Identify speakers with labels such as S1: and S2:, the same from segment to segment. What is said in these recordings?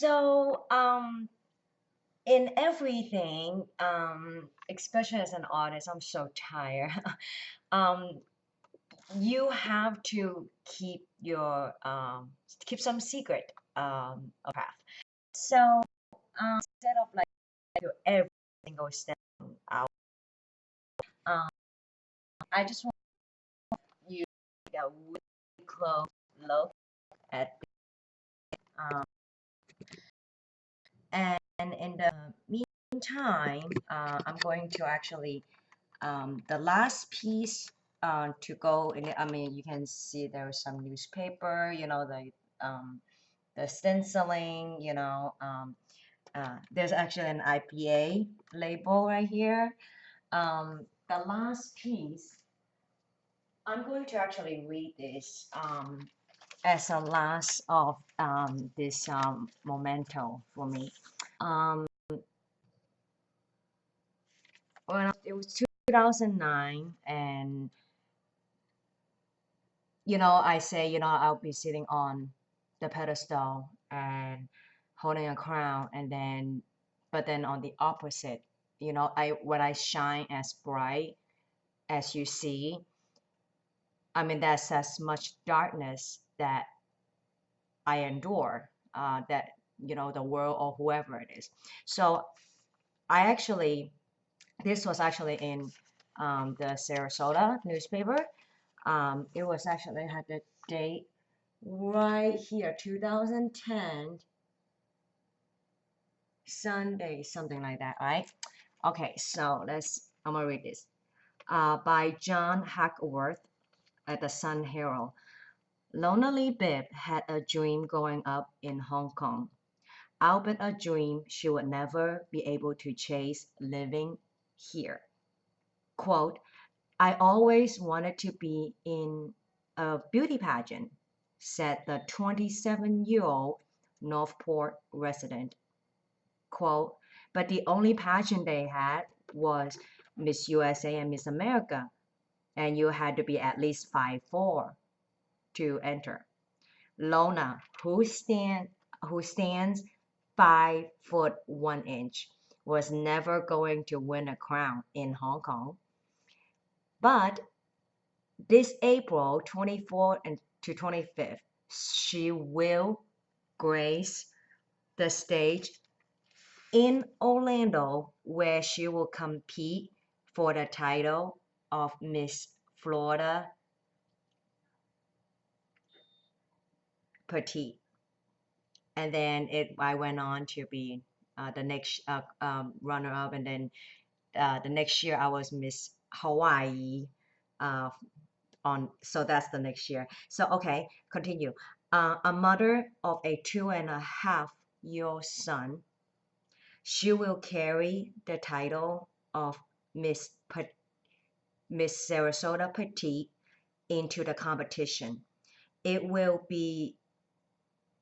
S1: So, in everything, especially as an artist, I'm so tired. um, you have to keep some secret of craft. So, instead of like your every single step out, um, I just want you to take a really close look at um, and in the meantime, I'm going to actually the last piece to go in it, I mean, you can see there's some newspaper, the stenciling, there's actually an IPA label right here. The last piece, I'm going to actually read this as a last of this memento for me. Um, when it was 2009, and I say, I'll be sitting on the pedestal and holding a crown, but then on the opposite, when I shine as bright as you see, I mean, that's as much darkness that I endure, that, the world or whoever it is. So I actually, this was actually in the Sarasota newspaper. It was actually had the date right here, 2010 Sunday, something like that, right? Okay, so I'm gonna read this. By John Hackworth at the Sun Herald. Lonaleelive had a dream growing up in Hong Kong, albeit a dream she would never be able to chase living here. Quote, I always wanted to be in a beauty pageant, said the 27-year-old Northport resident. Quote, but the only pageant they had was Miss USA and Miss America, and you had to be at least 5'4" to enter. Lona, who stands 5 foot 1 inch, was never going to win a crown in Hong Kong. But this April 24th and to 25th, she will grace the stage in Orlando, where she will compete for the title of Miss Florida Petite. And then I went on to be the next runner-up, and then the next year I was Miss Hawaii. Uh, so that's the next year. So okay, continue. A mother of a 2.5-year-old son, she will carry the title of Miss Miss Sarasota Petite into the competition. It will be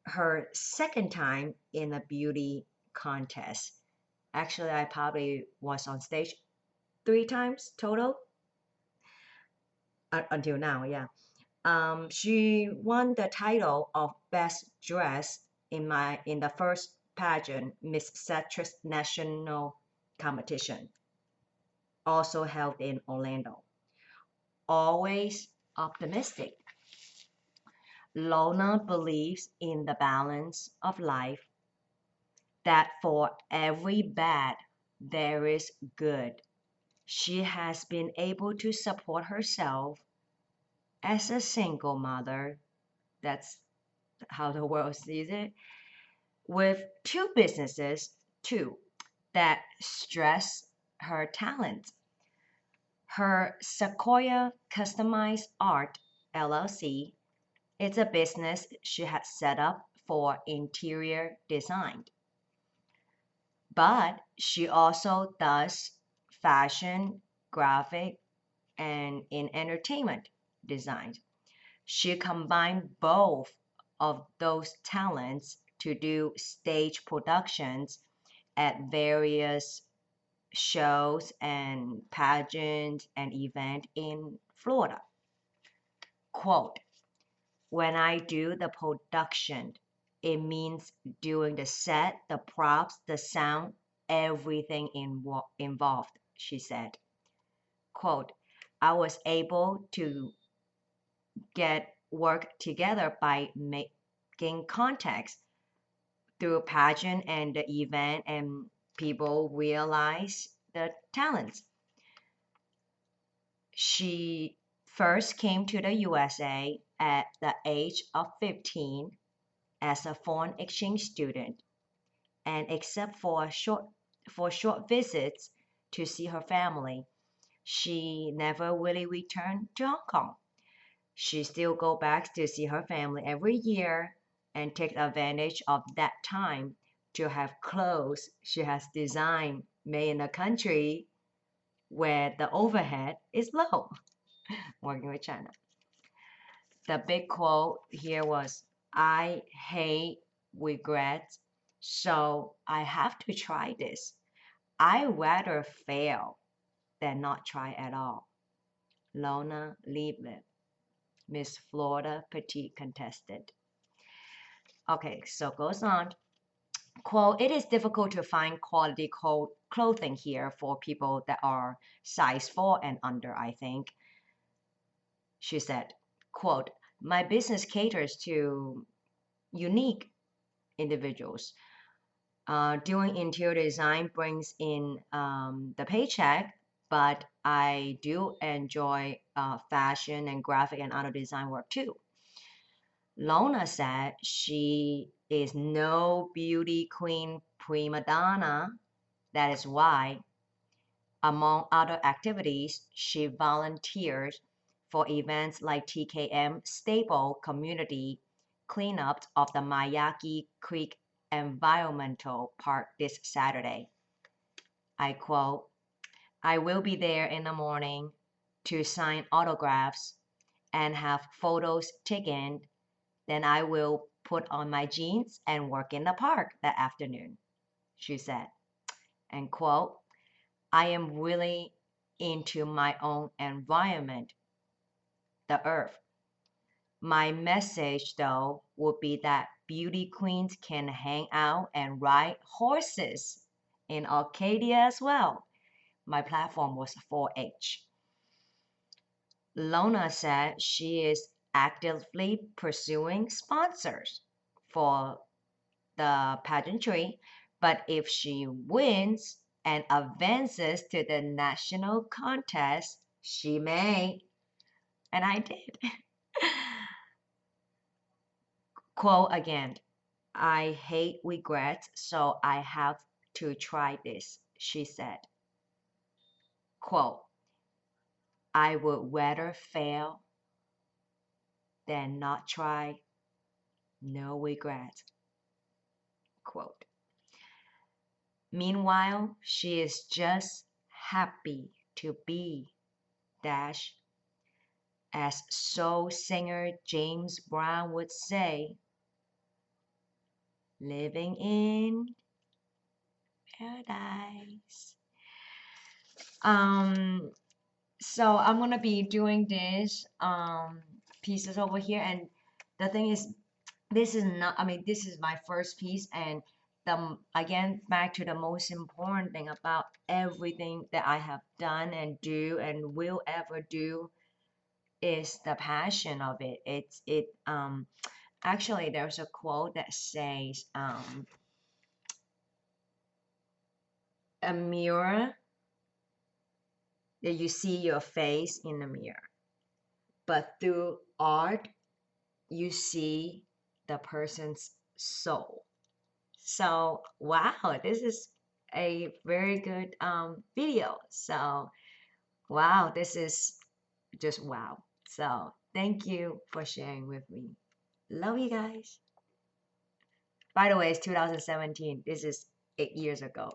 S1: her second time in a beauty contest. Actually, I probably was on stage 3 times total until now. Yeah. She won the title of Best Dress in the first pageant, Miss Citrus National Competition, also held in Orlando. Always optimistic. Lona believes in the balance of life, that for every bad there is good. She has been able to support herself as a single mother. That's how the world sees it. With 2 businesses, too, that stress her talent. Her Sequoia Customized Art LLC, it's a business she had set up for interior design. But she also does fashion, graphic, and in entertainment design. She combined both of those talents to do stage productions at various shows and pageants and events in Florida. Quote, when I do the production, It means doing the set, the props, the sound, everything involved, she said. Quote, I was able to get work together by making contacts through pageant and the event, and people realize the talents. She first came to the USA at the age of 15 as a foreign exchange student, and except for short visits to see her family, she never really returned to Hong Kong. She still go back to see her family every year and take advantage of that time to have clothes she has designed made in a country where the overhead is low, working with China. The big quote here was, I hate regrets, so I have to try this. I rather fail than not try at all. Lonaleelive, Miss Florida Petite contestant. Okay, so goes on. Quote, it is difficult to find quality clothing here for people that are size 4 and under, I think. She said, quote, my business caters to unique individuals. Doing interior design brings in the paycheck, but I do enjoy fashion and graphic and other design work too. Lona said she is no beauty queen prima donna. That is why, among other activities, she volunteers for events like TKM Staple Community cleanup of the Mayaki Creek Environmental Park this Saturday. I quote, I will be there in the morning to sign autographs and have photos taken. Then I will put on my jeans and work in the park that afternoon, she said. And quote, I am really into my own environment, the earth. My message, though, would be that beauty queens can hang out and ride horses in Arcadia as well. My platform was 4-H. Lona said she is actively pursuing sponsors for the pageantry, but if she wins and advances to the national contest, she may. And I did. Quote again, I hate regrets, so I have to try this, she said. Quote, I would rather fail than not try, no regrets. Quote. Meanwhile, she is just happy to be dash, as soul singer James Brown would say, living in paradise. So I'm gonna be doing this pieces over here, and the thing is, this is not, I mean, this is my first piece, and again, back to the most important thing about everything that I have done and do and will ever do is the passion of it. It actually, there's a quote that says, a mirror that you see your face in the mirror, but through art you see the person's soul. So wow, this is a very good video. So wow, this is just wow. So thank you for sharing with me. Love you guys. By the way, it's 2017. This is 8 years ago.